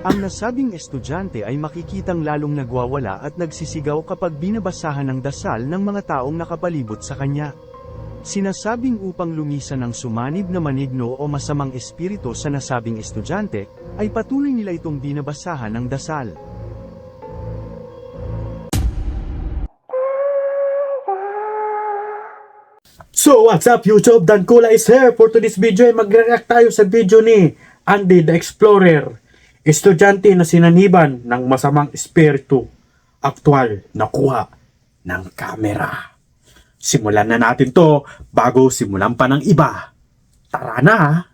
Ang nasabing estudyante ay makikitang lalong nagwawala at nagsisigaw kapag binabasahan ng dasal ng mga taong nakapalibot sa kanya. Sinasabing upang lumisan ng sumanib na manigno o masamang espiritu sa nasabing estudyante, ay patuloy nila itong binabasahan ng dasal. So what's up YouTube, Dan Kula is here. For today's video ay magre-react tayo sa video ni Andy the Explorer, estudyante na sinaniban ng masamang espiritu, aktwal nakuha ng kamera. Simulan na natin to bago simulan pa ng iba. Tara na!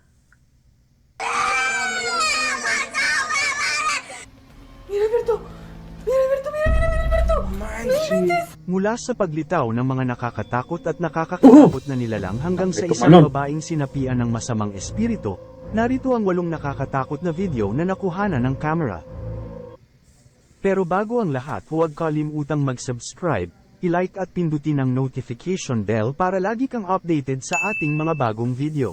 Mula sa paglitaw ng mga nakakatakot at nakakakilabot na nilalang hanggang sa isang babaeng sinapian ng masamang espiritu, narito ang 8 nakakatakot na video na nakuhanan ng kamera. Pero bago ang lahat, huwag kalimutang mag-subscribe, i-like at pindutin ang notification bell para lagi kang updated sa ating mga bagong video.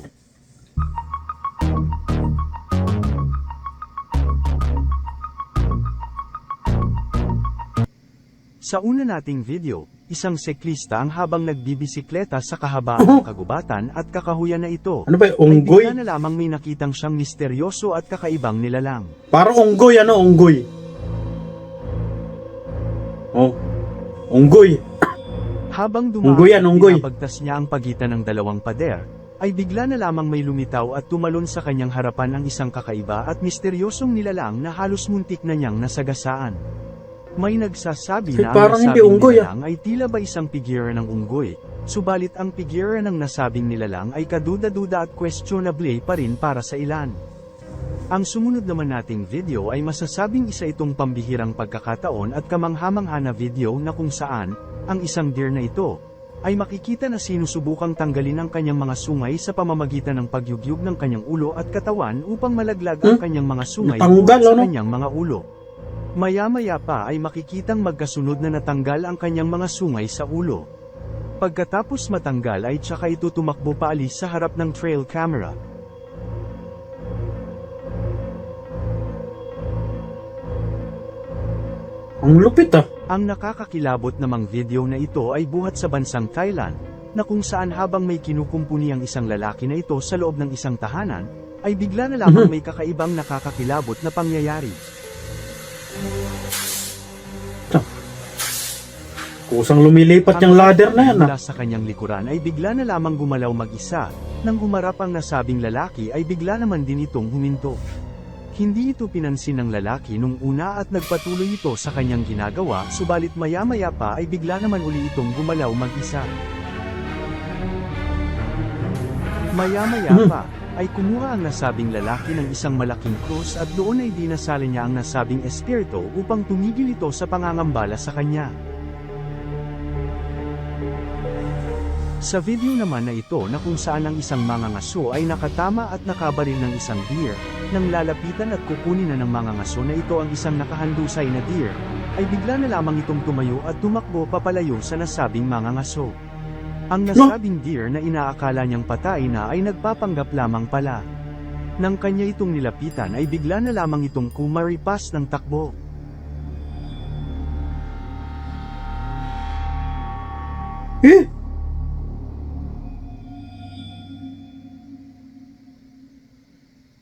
Sa una nating video, isang siklista ang habang nagbibisikleta sa kahabaan ng kagubatan at kakahuyan na ito. Ano ba, Ay unggoy? bigla na lamang may nakitang siyang misteryoso at kakaibang nilalang. Parang unggoy, ano, unggoy. Oh, unggoy. Habang Unggoy yan, dumaan at unggoy. pinabagtas niya ang pagitan ng dalawang pader, ay bigla na lamang may lumitaw at tumalon sa kanyang harapan ang isang kakaiba at misteryosong nilalang na halos muntik na niyang nasagasaan. May nagsasabi na ang parang hindi nasabing unggoy, nilalang ay tila ba isang pigira ng unggoy, subalit ang pigira ng nasabing nilalang ay kaduda-duda at questionable pa rin para sa ilan. Ang sumunod naman nating video ay masasabing isa itong pambihirang pagkakataon at kamangha-mangha na video na kung saan, ang isang deer na ito, ay makikita na sinusubukang tanggalin ang kanyang mga sungay sa pamamagitan ng pagyugyug ng kanyang ulo at katawan upang malaglag ang kanyang mga sungay Natanggal, sa ano? kanyang mga ulo. Maya-maya pa ay makikitang magkasunod na natanggal ang kanyang mga sungay sa ulo. Pagkatapos matanggal ay tsaka ito tumakbo paalis sa harap ng trail camera. Ang lupit ah. Ang nakakakilabot namang video na ito ay buhat sa bansang Thailand, na kung saan habang may kinukumpuni ang isang lalaki na ito sa loob ng isang tahanan, ay bigla na lamang may kakaibang nakakakilabot na pangyayari. Kusang lumilipat yung ladder na yan ah. Mula sa kanyang likuran ay bigla na lamang gumalaw mag-isa, nang humarap ang nasabing lalaki ay bigla naman din itong huminto. Hindi ito pinansin ng lalaki nung una at nagpatuloy ito sa kanyang ginagawa, subalit maya-maya pa ay bigla naman uli itong gumalaw mag-isa. Maya-maya pa, ay kumuha ang nasabing lalaki ng isang malaking krus at doon ay dinasal niya ang nasabing espiritu upang tumigil ito sa pangangambala sa kanya. Sa video naman na ito na kung saan ang isang mangangaso ay nakatama at nakabaril ng isang deer, nang lalapitan at kukunin na ng mangangaso na ito ang isang nakahandusay na deer, ay bigla na lamang itong tumayo at tumakbo papalayo sa nasabing mangangaso. Ang nasabing deer na inaakala niyang patay na ay nagpapanggap lamang pala. Nang kanya itong nilapitan ay bigla na lamang itong kumaripas ng takbo.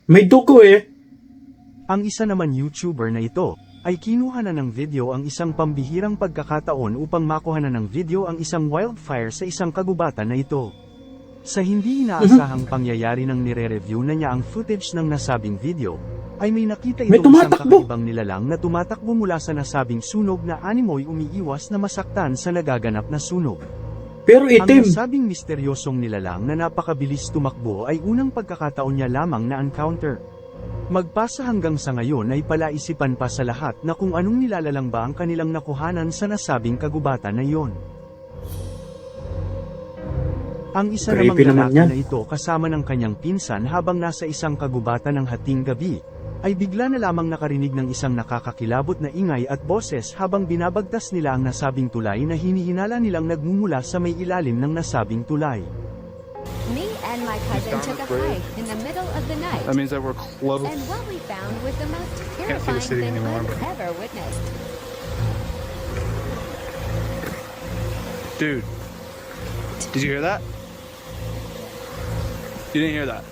May dugo eh. Ang isa naman YouTuber na ito, ay kinuha na ng video ang isang pambihirang pagkakataon upang makuha na ng video ang isang wildfire sa isang kagubatan na ito. Sa hindi inaasahang pangyayari nang nire-review na niya ang footage ng nasabing video, ay may nakita itong isang kakaibang nilalang na tumatakbo mula sa nasabing sunog na animoy umiiwas na masaktan sa nagaganap na sunog. Pero itim. Ang nasabing misteryosong nilalang na napakabilis tumakbo ay unang pagkakataon niya lamang na encounter. Magpasa hanggang sa ngayon ay palaisipan pa sa lahat na kung anong nilalalang ba ang kanilang nakuhanan sa nasabing kagubatan na iyon. Ang isa namang lalaki na ito kasama ng kanyang pinsan habang nasa isang kagubatan ng hating gabi, ay bigla na lamang nakarinig ng isang nakakakilabot na ingay at boses habang binabagtas nila ang nasabing tulay na hinihinala nilang nagmumula sa may ilalim ng nasabing tulay. Me and my cousin took a hike in the middle of the night. That means that we're close. And what we found was the most Can't see the terrifying city thing anymore, I've but- ever witnessed. Dude, did you hear that? You didn't hear that.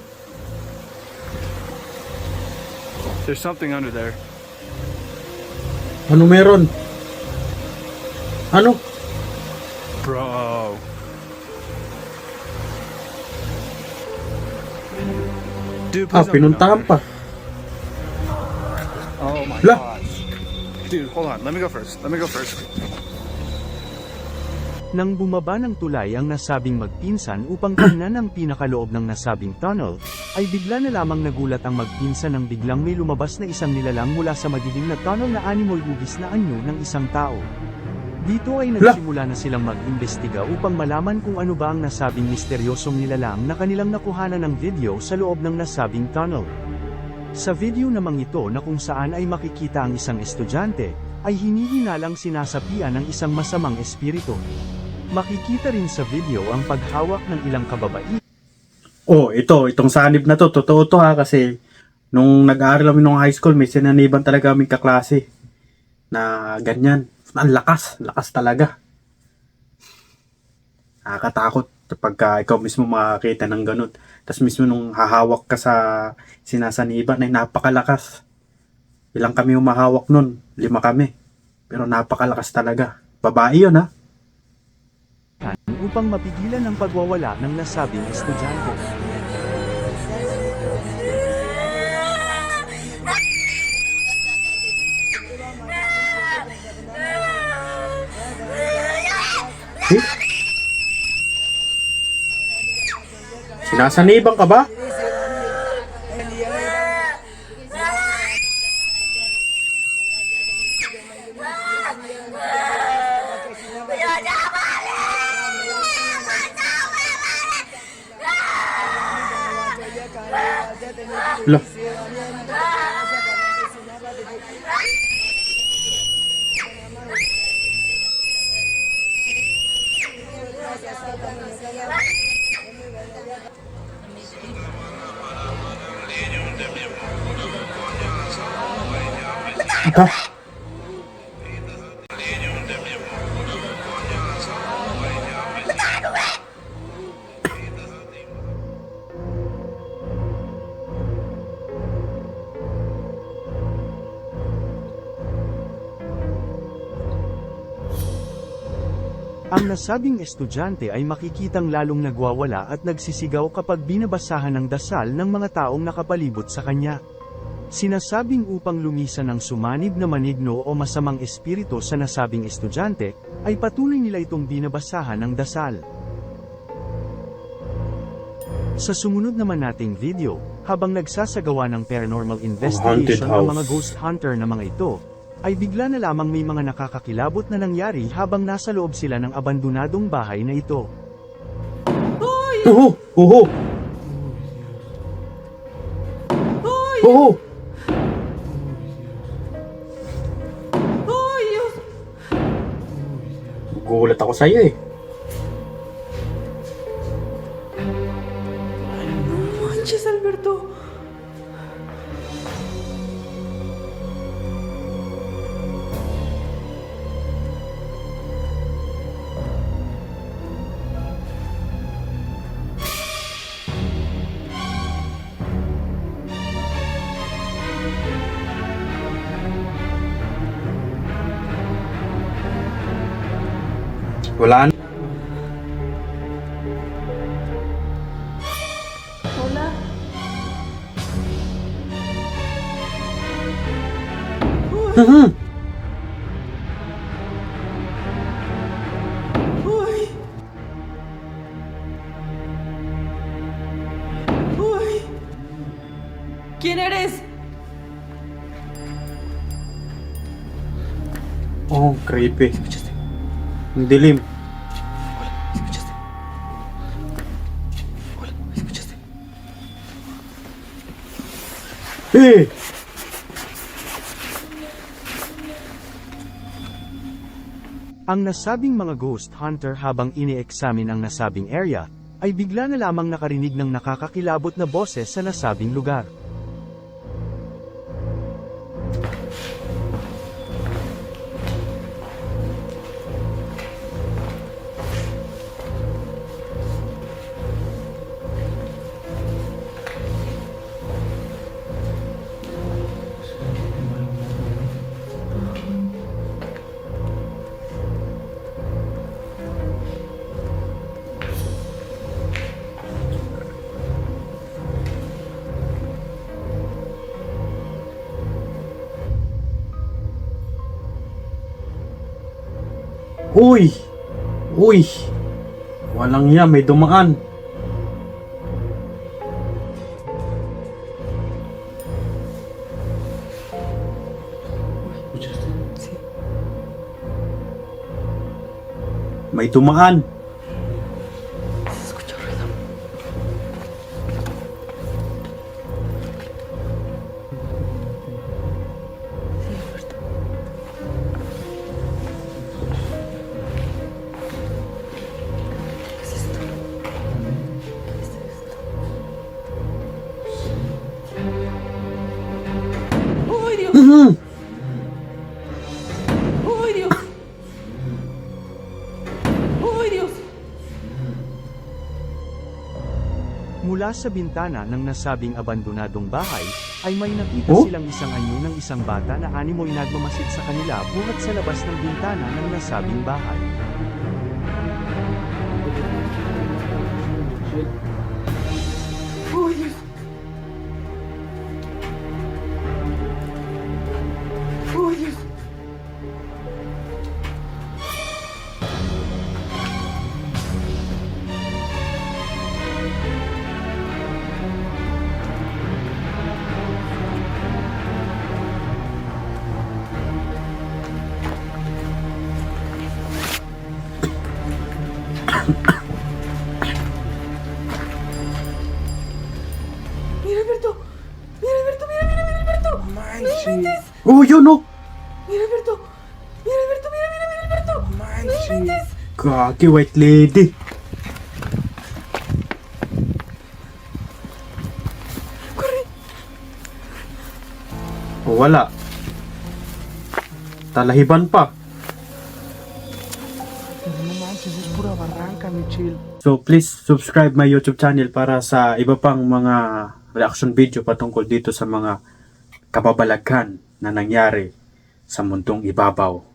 There's something under there. Ano meron? Ano? Bro. Dude, please don't go Pinuntahan down pa. there. Oh my La. gosh. Dude, hold on. Let me go first. Nang bumaba ng tulay ang nasabing magpinsan upang tingnan ang pinakaloob ng nasabing tunnel, ay bigla na lamang nagulat ang magpinsan nang biglang may lumabas na isang nilalang mula sa madilim na tunnel na animoy hugis na anyo ng isang tao. Dito ay nagsimula na silang mag-imbestiga upang malaman kung ano ba ang nasabing misteryosong nilalang na kanilang nakuhanan ng video sa loob ng nasabing tunnel. Sa video namang ito na kung saan ay makikita ang isang estudyante, ay hinihinalang sinasapian ng isang masamang espiritu. Makikita rin sa video ang paghawak ng ilang kababaihan. Oh, itong sanib na to, totoo to ha, kasi nung nag-aaral kami nung high school, may sinaniban talaga kaming kaklase na ganyan. Ang lakas talaga. Nakakatakot pagka ikaw mismo makakita ng ganun. Tapos mismo nung hahawak ka sa sinasaniban ay napakalakas. Ilang kami humahawak nun? 5 kami. Pero napakalakas talaga. Babae yun ha. Upang mapigilan ang pagwawala ng nasabing estudyante. Eh? Sinasaniban ka ba? Lah. Apa? Ang nasabing estudyante ay makikitang lalong nagwawala at nagsisigaw kapag binabasahan ng dasal ng mga taong nakapalibot sa kanya. Sinasabing upang lumisan ang sumanib na manigno o masamang espiritu sa nasabing estudyante, ay patuloy nila itong binabasahan ng dasal. Sa sumunod naman nating video, habang nagsasagawa ng paranormal investigation ang mga ghost hunter na mga ito, ay bigla na lamang may mga nakakakilabot na nangyari habang nasa loob sila ng abandonadong bahay na ito. Uhu! Uhu! Uhu! Gugulat ako sa'yo eh. Manches, Alberto. Wala na. Hola. Mhm. Uy. Uy. ¿Quién eres? Oh, creepy. Ang dilim. Eh! Ang nasabing mga ghost hunter habang ini-examine ang nasabing area, ay bigla na lamang nakarinig ng nakakakilabot na boses sa nasabing lugar. Uy! Uy! Walang yan, may dumaan. May dumaan. Se escucha ruido. Sí, Alberto. ¿Qué es esto? ¿Qué es esto? ¡Uy, Dios! ¡Uy, Dios! ¡Uy, Dios! Mula sa bintana ng nasabing abandonadong bahay, ay may nakita Oh? silang isang anyo ng isang bata na animoy nagmamasid sa kanila buhat sa labas ng bintana ng nasabing bahay. ¡Uy, Dios! ¡Uy, Dios! Mira, Alberto. Mira, Alberto, mira, mira, mira, Alberto. No inventes. Oh, yun oh! Mira, Alberto. Mira, Alberto, mira, mira, mira, Alberto. No inventes. Kaki, white lady. Corre. O wala. Talahiban pa. So please subscribe my YouTube channel para sa iba pang mga reaction video patungkol dito sa mga kababalaghan na nangyari sa mundong ibabaw.